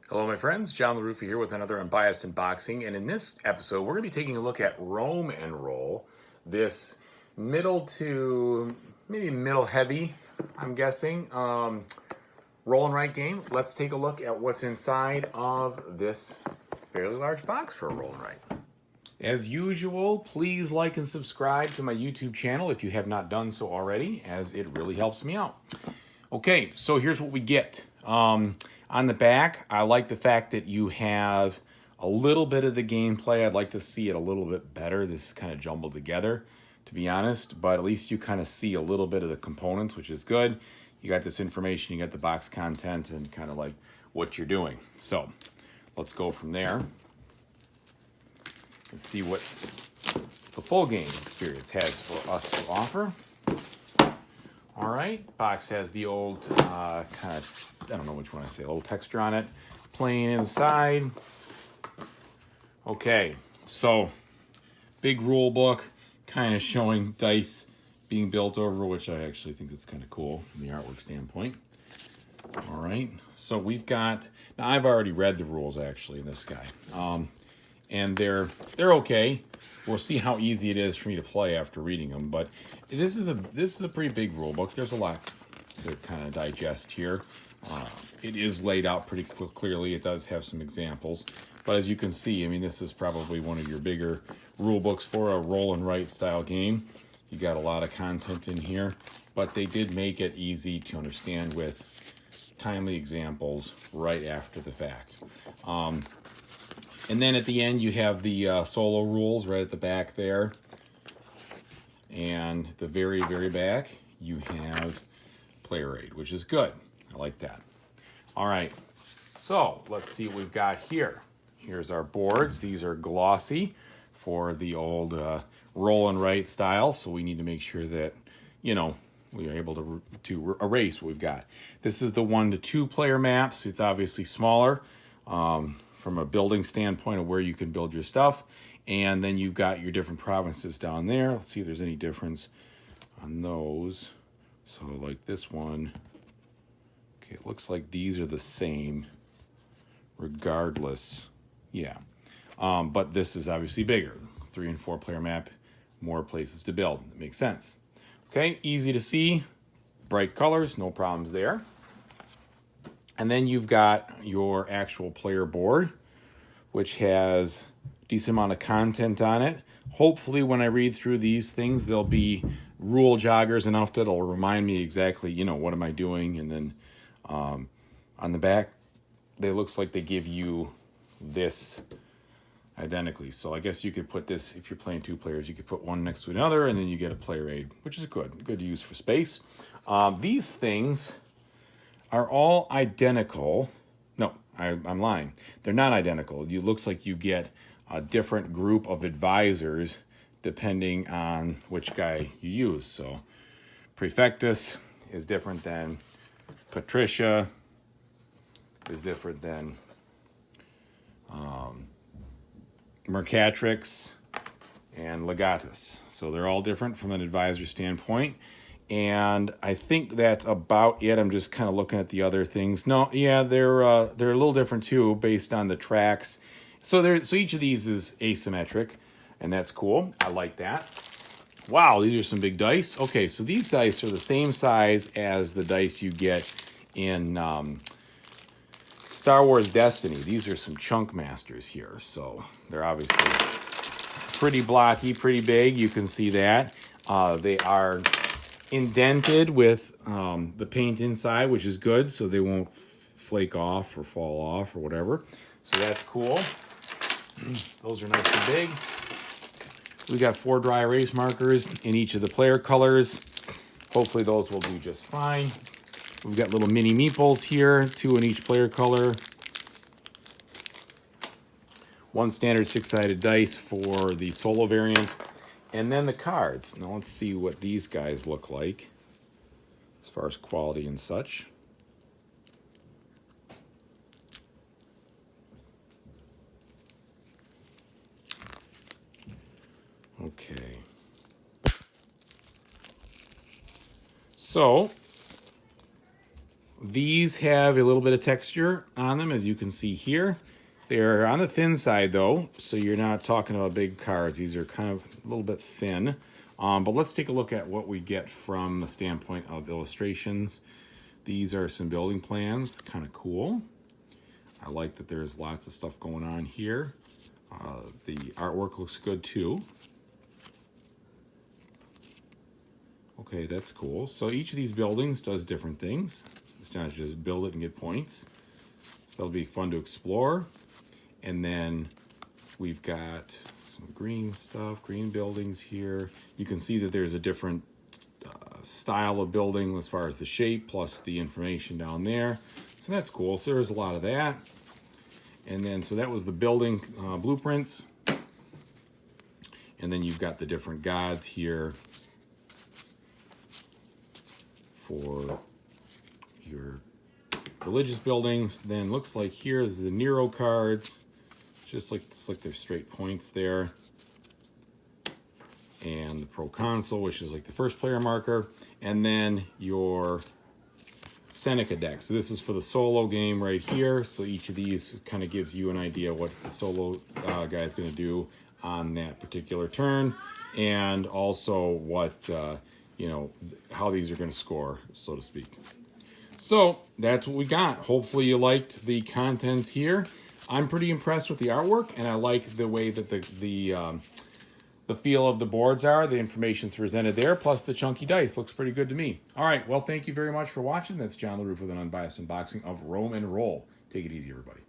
Hello, my friends. John LaRuffa here with another Unbiased Unboxing. And in this episode, we're going to be taking a look at Roam and Roll, this middle to maybe middle heavy, I'm guessing, roll and write game. Let's take a look at what's inside of this fairly large box for a roll and write. As usual, please like and subscribe to my YouTube channel if you have not done so already, as it really helps me out. Okay, so here's what we get. On the back, I like the fact that you have a little bit of the gameplay. I'd like to see it a little bit better. This is kind of jumbled together, to be honest, but at least you kind of see a little bit of the components, which is good. You got this information, you got the box content, and kind of like what you're doing. So let's go from there and see what the full game experience has for us to offer. All right, box has the old kind of, I don't know which one I say, old texture on it, plain inside. Okay, so big rule book, kind of showing dice being built over, which I actually think that's kind of cool from the artwork standpoint. All right, so we've got, now I've already read the rules actually in this guy, and they're okay. We'll see how easy it is for me to play after reading them, but this is a pretty big rule book. There's a lot to kind of digest here. It is laid out pretty clearly. It does have some examples, but as you can see, I mean, this is probably one of your bigger rule books for a roll and write style game. You got a lot of content in here, but they did make it easy to understand with timely examples right after the fact. And then at the end, you have the solo rules right at the back there. And the very, very back, you have player aid, which is good. I like that. All right, so let's see what we've got here. Here's our boards. These are glossy for the old roll and write style. So we need to make sure that, you know, we are able to erase what we've got. This is the 1 to 2 player maps. It's obviously smaller. From a building standpoint of where you can build your stuff. And then you've got your different provinces down there. Let's see if there's any difference on those. So like this one, okay, it looks like these are the same regardless. Yeah, but this is obviously bigger. 3 and 4 player map, more places to build. That makes sense. Okay, easy to see, bright colors, no problems there. And then you've got your actual player board, which has a decent amount of content on it. Hopefully when I read through these things, there'll be rule joggers enough that it'll remind me exactly, you know, what am I doing? And then on the back, it looks like they give you this identically. So I guess you could put this, if you're playing 2 players, you could put one next to another, and then you get a player aid, which is good to use for space. These things are all identical. No, I'm lying. They're not identical. It looks like you get a different group of advisors depending on which guy you use. So Prefectus is different than Patricia, is different than Mercatrix and Legatus. So they're all different from an advisor standpoint. And I think that's about it. I'm just kind of looking at the other things. No, yeah, they're a little different too, based on the tracks. So each of these is asymmetric, and that's cool. I like that. Wow, these are some big dice. Okay, so these dice are the same size as the dice you get in Star Wars Destiny. These are some chunk masters here, so they're obviously pretty blocky, pretty big. You can see that. They are indented with the paint inside, which is good, so they won't flake off or fall off or whatever. So that's cool. Those are nice and big. We got 4 dry erase markers in each of the player colors. Hopefully those will do just fine. We've got little mini meeples here, 2 in each player color. 1 standard 6-sided dice for the solo variant. And then the cards. Now let's see what these guys look like as far as quality and such. Okay. So These have a little bit of texture on them, as you can see here. They're on the thin side, though, so you're not talking about big cards. These are kind of a little bit thin. But let's take a look at what we get from the standpoint of illustrations. These are some building plans, kind of cool. I like that there's lots of stuff going on here. The artwork looks good, too. Okay, that's cool. So each of these buildings does different things. It's not just build it and get points. So that'll be fun to explore. And then we've got some green stuff, green buildings here. You can see that there's a different style of building as far as the shape, plus the information down there. So that's cool. So there's a lot of that. And then, so that was the building blueprints. And then you've got the different gods here for your religious buildings. Then looks like here's the Nero cards. Just like it's like there's straight points there. And the proconsul, which is like the first player marker. And then your Seneca deck. So this is for the solo game right here. So each of these kind of gives you an idea what the solo guy is going to do on that particular turn. And also what, you know, how these are going to score, so to speak. So that's what we got. Hopefully you liked the contents here. I'm pretty impressed with the artwork, and I like the way that the feel of the boards are. The information's presented there, plus the chunky dice. Looks pretty good to me. All right, well, thank you very much for watching. That's John LaRuffa with an unbiased unboxing of Rome and Roll. Take it easy, everybody.